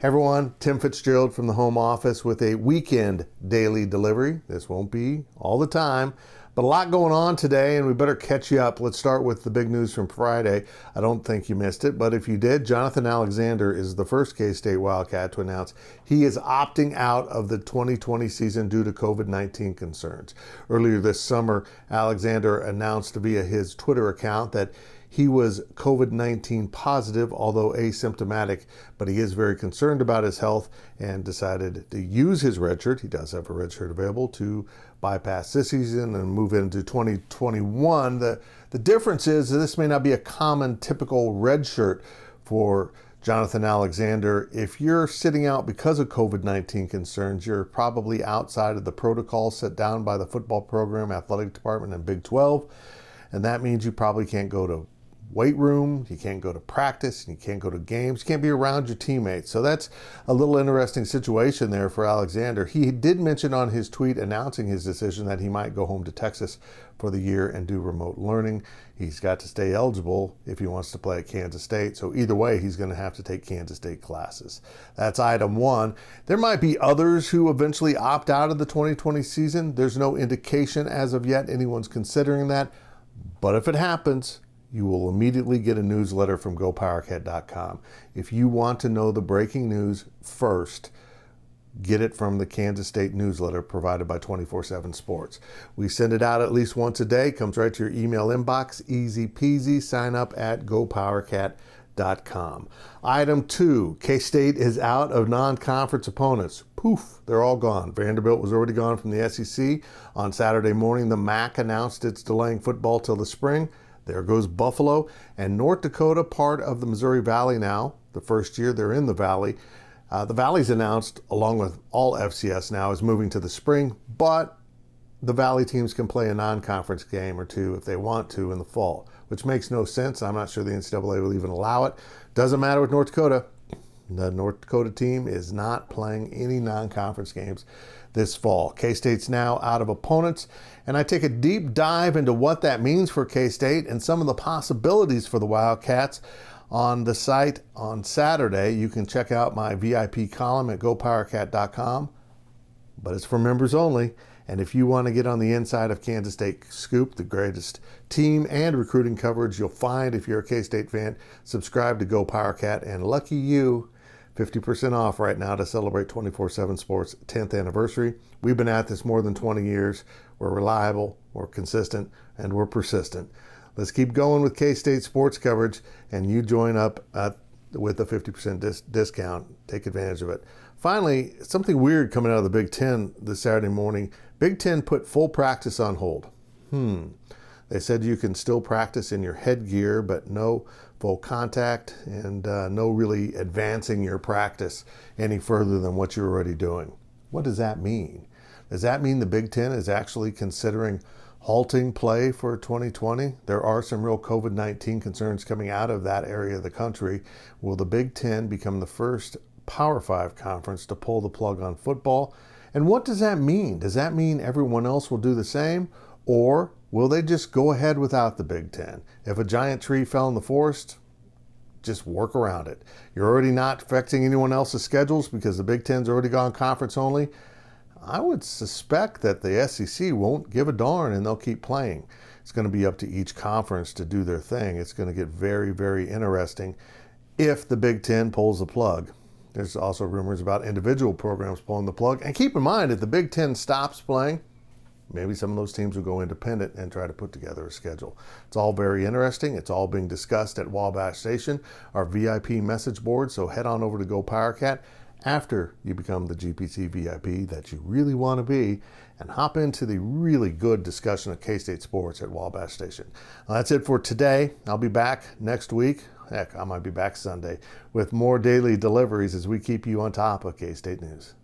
Everyone, Tim Fitzgerald from the home office with a weekend daily delivery. This won't be all the time, but a lot going on today, and we better catch you up. Let's start with the big news from Friday. I don't think you missed it, but if you did, Jonathan Alexander is the first KState Wildcat to announce he is opting out of the 2020 season due to COVID-19 concerns. Earlier this summer, Alexander announced via his Twitter account that he was COVID-19 positive, although asymptomatic, but he is very concerned about his health and decided to use his red shirt. He does have a red shirt available to bypass this season and move into 2021. The difference is that this may not be a common, typical red shirt for Jonathan Alexander. If you're sitting out because of COVID-19 concerns, you're probably outside of the protocol set down by the football program, athletic department, and Big 12. And that means you probably can't go to weight room, you can't go to practice, you can't go to games, you can't be around your teammates. So that's a little interesting situation there for Alexander. He did mention on his tweet announcing his decision that he might go home to Texas for the year and do remote learning. He's got to stay eligible if he wants to play at Kansas State. So either way, he's going to have to take Kansas State classes. That's item one. There might be others who eventually opt out of the 2020 season. There's no indication as of yet anyone's considering that. But if it happens, you will immediately get a newsletter from GoPowercat.com. If you want to know the breaking news first, get it from the Kansas State newsletter provided by 24/7 Sports. We send it out at least once a day. Comes right to your email inbox. Easy peasy. Sign up at GoPowercat.com. Item two, K-State is out of non-conference opponents. Poof, they're all gone. Vanderbilt was already gone from the SEC. On Saturday morning, the MAC announced it's delaying football till the spring. There goes Buffalo and North Dakota, part of the Missouri Valley now. The first year they're in the Valley. The Valley's announced, along with all FCS now, is moving to the spring, but the Valley teams can play a non-conference game or two if they want to in the fall, which makes no sense. I'm not sure the NCAA will even allow it. Doesn't matter with North Dakota. The North Dakota team is not playing any non-conference games this fall. K-State's now out of opponents, and I take a deep dive into what that means for K-State and some of the possibilities for the Wildcats on the site on Saturday. You can check out my VIP column at GoPowercat.com, but it's for members only. And if you want to get on the inside of Kansas State Scoop, the greatest team and recruiting coverage you'll find if you're a K-State fan, subscribe to GoPowercat, and lucky you, 50% off right now to celebrate 24/7 Sports' 10th anniversary. We've been at this more than 20 years. We're reliable, we're consistent, and we're persistent. Let's keep going with K-State sports coverage, and you join up with a 50% discount. Take advantage of it. Finally, something weird coming out of the Big Ten this Saturday morning. Big Ten put full practice on hold. They said you can still practice in your headgear, but no full contact and no really advancing your practice any further than what you're already doing. What does that mean? Does that mean the Big Ten is actually considering halting play for 2020? There are some real COVID-19 concerns coming out of that area of the country. Will the Big Ten become the first Power 5 conference to pull the plug on football? And what does that mean? Does that mean everyone else will do the same? Or will they just go ahead without the Big Ten? If a giant tree fell in the forest, just work around it. You're already not affecting anyone else's schedules because the Big Ten's already gone conference only. I would suspect that the SEC won't give a darn and they'll keep playing. It's going to be up to each conference to do their thing. It's going to get very, very interesting if the Big Ten pulls the plug. There's also rumors about individual programs pulling the plug. And keep in mind, if the Big Ten stops playing, maybe some of those teams will go independent and try to put together a schedule. It's all very interesting. It's all being discussed at Wabash Station, our VIP message board. So head on over to GoPowercat after you become the GPC VIP that you really want to be, and hop into the really good discussion of K-State sports at Wabash Station. Well, that's it for today. I'll be back next week. Heck, I might be back Sunday with more daily deliveries as we keep you on top of K-State news.